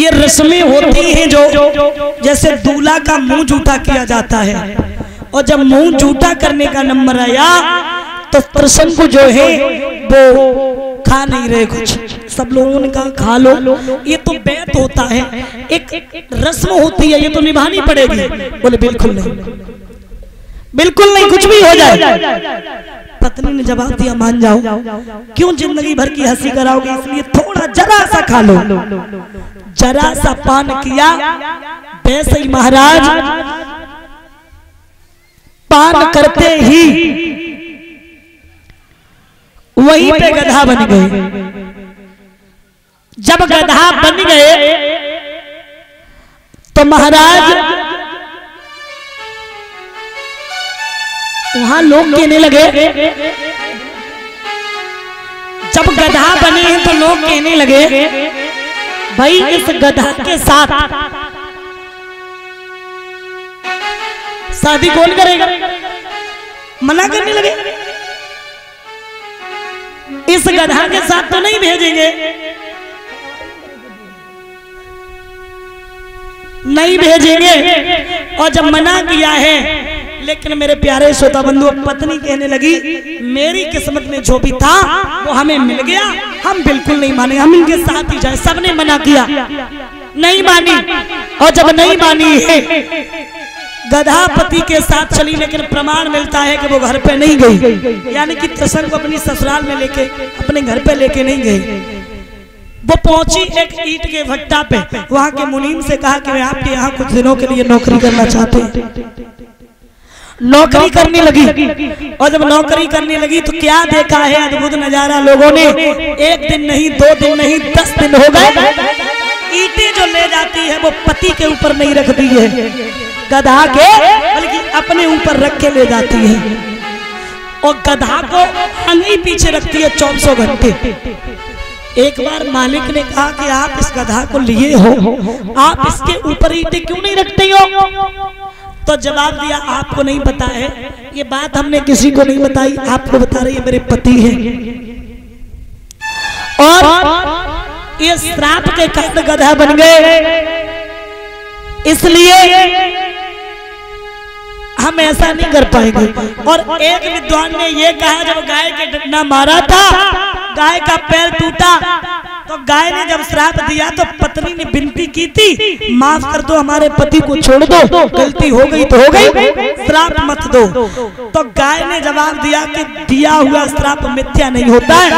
ये रस्में होती हैं जो जैसे दूल्हा का मुंह झूठा किया जाता है, और जब मुंह झूठा करने का नंबर आया तो त्रिशंकु जो है वो खा नहीं रहे कुछ, सब लोगों ने कहा खा लो, ये तो बैत होता है, एक रस्म होती है, ये तो निभानी पड़ेगी। बोले बिल्कुल नहीं, बिल्कुल नहीं, कुछ भी हो जाए। पत्नी ने जवाब दिया मान जाओ, क्यों जिंदगी भर की हंसी कराओगे, इसलिए थोड़ा जरा सा खा लो। जरा सा पान किया, वैसे ही महाराज पान करते ही वहीं पे गधा बन गए। जब गधा बन गए तो महाराज वहां लोग कहने लगे, जब गधा बने हैं तो लोग कहने लगे भाई इस गधा के साथ शादी कौन करेगा, मना करने लगे, इस गधा के साथ तो नहीं भेजेंगे, नहीं भेजेंगे। और जब मना किया है, लेकिन मेरे प्यारे श्रोता बंधु, पत्नी कहने लगी मेरी किस्मत में जो भी था वो हमें मिल गया, हम बिल्कुल नहीं माने, हम इनके साथ ही जाए। सबने मना किया, नहीं मानी, और जब नहीं मानी है गधा पति के साथ चली, लेकिन प्रमाण मिलता है कि वो घर पे नहीं गई, यानी कि त्रिशंकु को अपनी ससुराल में लेके अपने घर पे लेके नहीं गई। वो पहुंची एक ईंट के भट्टा पे, वहां के मुनीम से कहा कि मैं आपके यहाँ कुछ दिनों के लिए नौकरी करना चाहती हूँ। नौकरी करने लगी, और जब नौकरी करने लगी तो क्या देखा है अद्भुत नजारा लोगों ने, एक दिन नहीं, 2 दिन नहीं, 10 दिन हो गए, ईंटें जो ले जाती है वो पति के ऊपर नहीं रखती है, गधा के बल्कि अपने ऊपर रख के ले जाती है, और गधा को अंगी पीछे रखती है 24 घंटे। एक बार मालिक ने कहा कि आप इस गधा को लिए हो, आप इसके ऊपर ईंटें क्यों नहीं रखते हो? तो जवाब दिया आपको नहीं पता है, ये बात हमने किसी को नहीं बताई, आपको बता रही है, मेरे पति हैं, और ये श्राप के कारण गधा बन गए, इसलिए हम ऐसा नहीं कर पाएंगे। और एक विद्वान ने ये कहा, जब गाय के डंडा मारा था, गाय का पैर टूटा, तो गाय ने जब श्राप दिया तो पत्नी ने विनती की थी माफ कर दो, हमारे पति को छोड़ दो, गलती हो गई तो हो गई, श्राप मत दो। तो गाय ने जवाब दिया कि दिया हुआ श्राप मिथ्या नहीं होता है,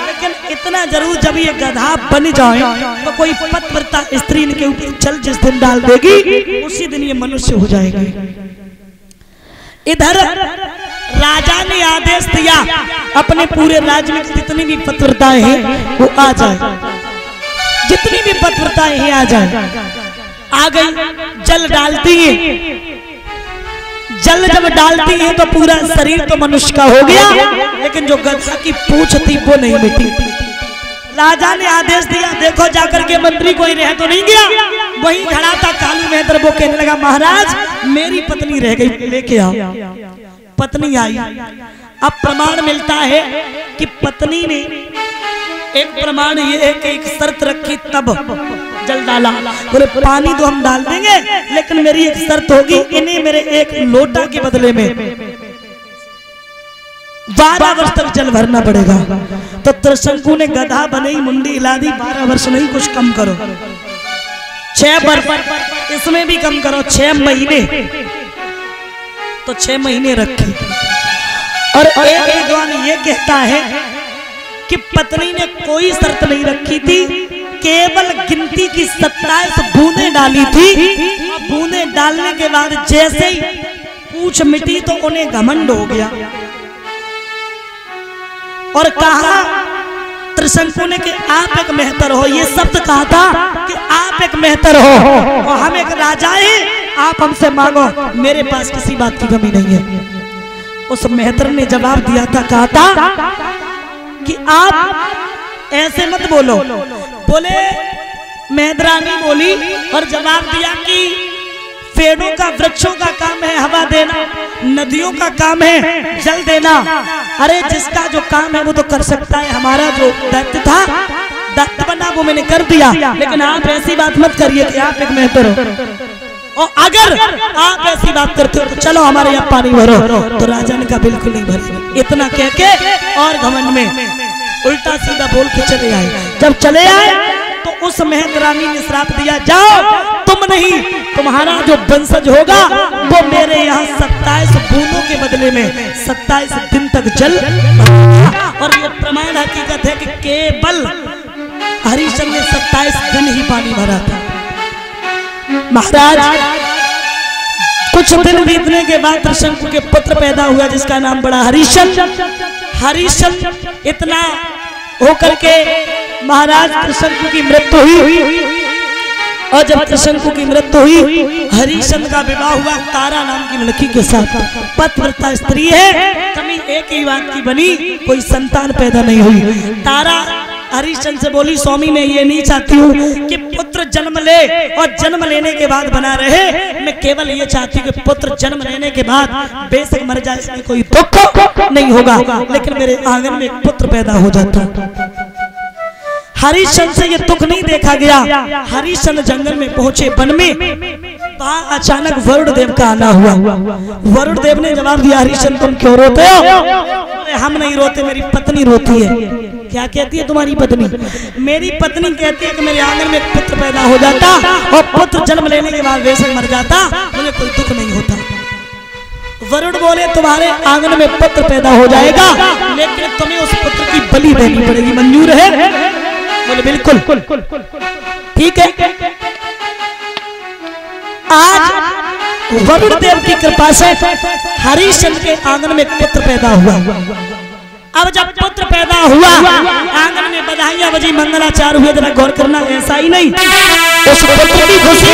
लेकिन इतना जरूर जब ये गधा बन जाए तो कोई पतिव्रता स्त्री इनके ऊपर चल जिस दिन डाल देगी उसी दिन ये मनुष्य हो जाएगी। इधर राजा ने आदेश दिया अपने पूरे राज्य में जितनी भी पतिव्रताएं हैं वो आ जाए, जितनी भी पतिव्रताएं हैं आ जाए। आ गई, जल डालती है, जल जब डालती है तो पूरा शरीर तो मनुष्य का हो गया, लेकिन जो गधा की पूंछ थी वो नहीं मिटी। राजा ने आदेश दिया देखो जाकर के मंत्री कोई रह तो नहीं गया, वही खड़ा था कालू महेंद्र, वो कहने लगा महाराज मेरी पत्नी रह गई, लेके आओ। पत्नी आई। अब प्रमाण मिलता है कि पत्नी ने एक प्रमाण ये है कि एक शर्त रखी तब जल डाला, बोले पानी तो हम डाल देंगे लेकिन मेरी एक शर्त होगी, इन्हें मेरे एक लोटा के बदले में 12 वर्ष तक जल भरना पड़ेगा। तो त्रिशंकु ने गधा बने ही मुंडी हिला दी, 12 वर्ष नहीं कुछ कम करो, 6 वर्ष, इसमें भी कम करो 6 महीने, तो 6 महीने रखे। और एक विद्वान ये कहता है कि पत्नी ने कोई शर्त नहीं रखी थी, केवल गिनती की 27 बूंदें डाली थी। बूंदें डालने के बाद जैसे ही पूंछ मिटी तो उन्हें घमंड हो गया और कहा त्रिशंकु ने कि आप एक मेहतर हो, ये शब्द कहा था कि आप एक मेहतर हो और हम एक राजा हैं, आप हमसे मांगो, मेरे पास किसी बात की कमी नहीं है। उस मेहतर ने जवाब दिया था, कहा था कि आप ऐसे मत बोलो। बोले मेहदरानी बोली और जवाब दिया कि पेड़ों का वृक्षों का काम है हवा देना, नदियों का काम है जल देना। अरे जिसका जो काम है वो तो कर सकता है, हमारा जो दैत्य था तमन्ना वो मैंने कर दिया, लेकिन आप ऐसी बात मत करिए कि आप एक मेहतर हो, और अगर आप ऐसी बात करते हो तो चलो हमारे यहाँ पानी भरो। तो राजा ने कहा बिल्कुल नहीं भरेगा। इतना कह के और घमंड में उल्टा सीधा बोल के चले आए। जब चले आए तो उस महतरानी ने श्राप दिया, जाओ तुम नहीं, तुम्हारा जो वंशज होगा वो मेरे यहाँ 27 बूंदों के बदले में 27 दिन तक जल। और ये प्रमाण हकीकत है कि केवल हरिश्चंद्र ने 27 दिन ही पानी भरा था। महाराज कुछ दिन बीतने के बाद त्रिशंकु के पुत्र पैदा हुआ जिसका नाम बड़ा हरिश्चंद्र। हरिश्चंद्र इतना होकर के महाराज त्रिशंकु की मृत्यु हुई, और जब त्रिशंकु की मृत्यु हुई हरिश्चंद्र का विवाह हुआ तारा नाम की लड़की के साथ। पतिव्रता स्त्री है, कमी एक ही बात की बनी, कोई संतान पैदा नहीं हुई। तारा हरिश्चंद्र से बोली, स्वामी मैं ये नहीं चाहती हूँ कि पुत्र जन्म ले और जन्म लेने के बाद बना रहे, मैं केवल ये चाहती हूँ कि पुत्र जन्म लेने के बाद बेशक मर जाए इसमें कोई दुख नहीं होगा, लेकिन मेरे आंगन में एक पुत्र पैदा हो जाता। हरिश्चंद्र से ये दुख नहीं देखा गया। हरिश्चंद्र जंगल में पहुंचे वन में, वहां अचानक वरुण देव का आना हुआ। वरुण देव ने जवाब दिया, हरिश्चंद्र तुम क्यों रोते हो? हम नहीं रोते, मेरी पत्नी रोती है। क्या कहती है तुम्हारी पत्नी? मेरी पत्नी कहती है कि मेरे आंगन में एक पुत्र पैदा हो जाता और पुत्र जन्म लेने के बाद बेशक मर जाता, मुझे कोई दुख नहीं होता। वरुण बोले, तुम्हारे आंगन में पुत्र पैदा हो जाएगा, लेकिन तुम्हें उस पुत्र की बलि देनी पड़ेगी, मंजूर है? बोले बिल्कुल ठीक है। आज वरुण देव की कृपा से हरिश्चंद्र के आंगन में पुत्र पैदा हुआ। अब जब पुत्र पैदा हुआ, आंगन में बधाइयां बजी, मंगलाचार हुए। जरा गौर करना, ऐसा ही नहीं, उस पुत्र की खुशी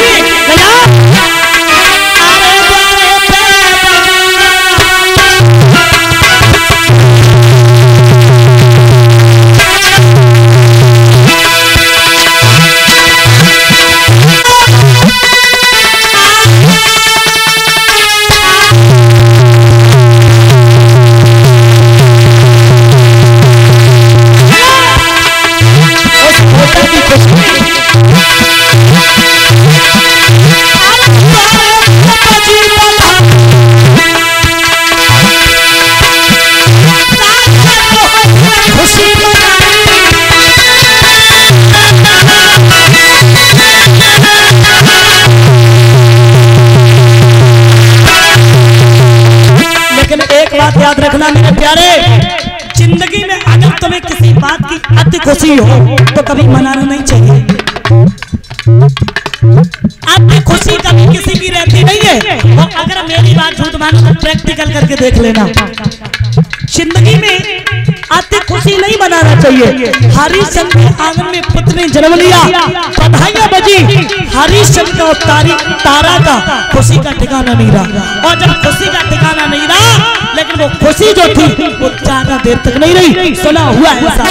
याद रखना मेरे प्यारे, जिंदगी में अगर तुम्हें किसी बात की अति खुशी हो तो कभी मनाना नहीं चाहिए। अति खुशी कभी किसी की रहती नहीं है। और अगर मेरी बात झूठ मानो तो प्रैक्टिकल करके देख लेना, जिंदगी में अति खुशी नहीं मनाना चाहिए। हरिश्चंद्र के आंगन में पुत्र ने जन्म लिया, बधाइयां बजी। हरिश्चंद्र का तारा का खुशी का ठिकाना नहीं रहा, और जब खुशी का ठिकाना नहीं रहा, लेकिन वो खुशी जो थी वो ज्यादा देर तक नहीं रही। सुना हुआ है ऐसा।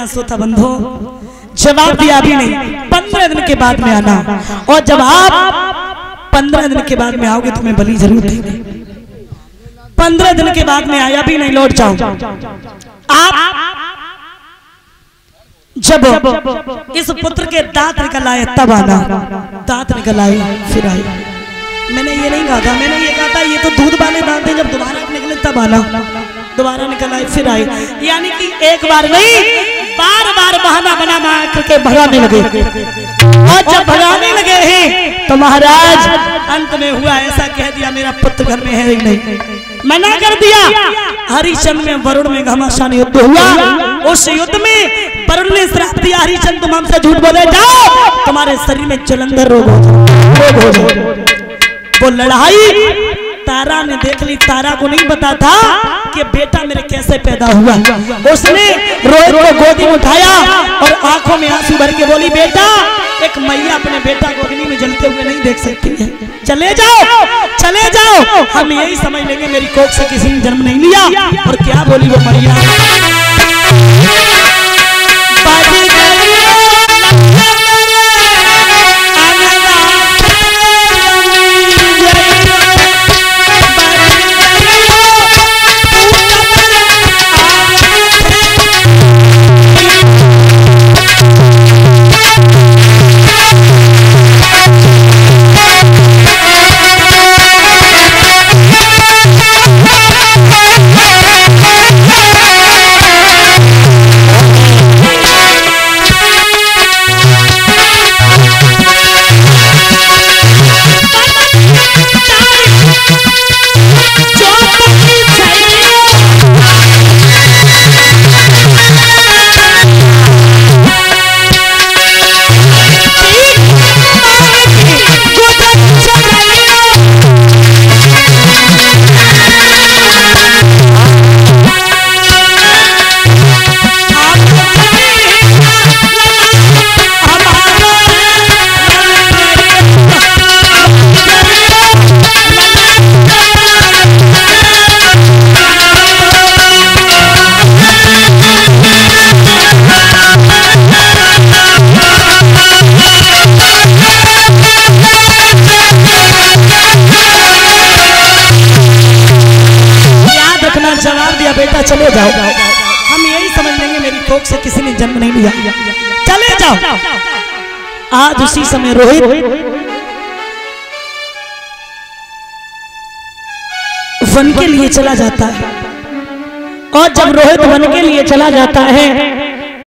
श्रोता बंधु, जवाब दिया भी नहीं। 15 दिन के बाद में आना, और जब आप 15 दिन के बाद में आओगे तो मैं बलि जरूर देंगे। 15 दिन के बाद में आया भी नहीं, लौट जाओ। आप जब इस पुत्र के दांत निकल आए तब आना। दांत निकल आए फिर आए। मैंने ये नहीं कहा था, मैंने ये कहा था ये तो दूध वाले दांत हैं, जब दोबारा निकले तब आना। दोबारा निकल आए फिर आए, यानी कि एक बार नहीं, बार बार बहाना बना करके भगाने लगे। और जब भगाने लगे हैं तो महाराज अंत में हुआ ऐसा, कह दिया मेरा पुत्र घर में है ही नहीं, मना कर दिया। हरिश्चंद्र में वरुण में घमासान युद्ध हुआ। उस युद्ध में वरुण ने श्राप दिया, हरिश्चंद्र तुम हमसे झूठ बोले, जाओ तुम्हारे शरीर में जलंधर रोग हो जाए। वो लड़ाई तारा ने देख ली। तारा को नहीं पता था कि बेटा मेरे कैसे पैदा हुआ। उसने रोहित को गोदी में उठाया और आंखों में आंसू भर के बोली, बेटा, एक मैया अपने बेटा को अग्नि में जलते हुए नहीं देख सकती है, चले जाओ, चले जाओ, हम यही समझ लेंगे मेरी कोख से किसी ने जन्म नहीं लिया। और क्या बोली वो मैया, बेटा चले जाओ, हम यही समझ लेंगे मेरी कोख से किसी ने जन्म नहीं लिया, चले जाओ। आज उसी समय रोहित वन के लिए चला जाता है। और जब रोहित वन के लिए चला जाता है